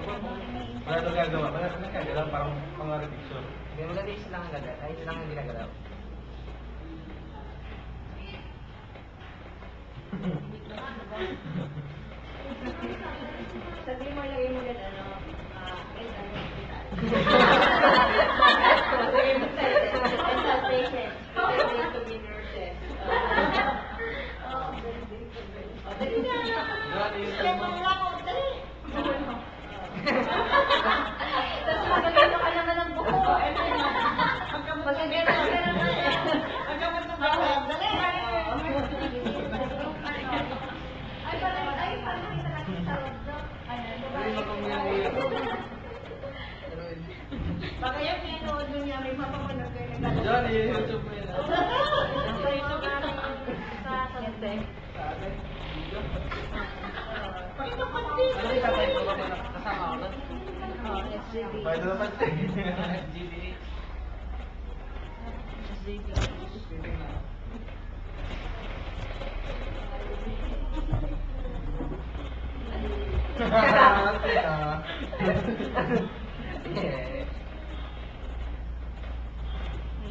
Wala ito gagawa. Wala ito gagawa. Parang pang-repetition. Hindi mo lang isa lang ang gagawin. Ay, isa lang ang ginagalaw. Sabi mo lang yung mga ano, exaltation. Exaltation to be nurses. Dali na. Dali mo lang ako. Dali. Tapos magagano ka naman ng buko. Magagano ka naman. Magagano ka naman. Dali. Ay, paano kita natin tawag doon? Baka yung pinanood nyo niya, may mapapanood kayo naglalaro. Diyan, i-YouTube mo yun. Sa YouTube namin sa Context. Pakita pa din. Ano yung tatay ko ba kasama ako doon? SGB. Pwede naman SGB. SGB. Hahaha. Yeah.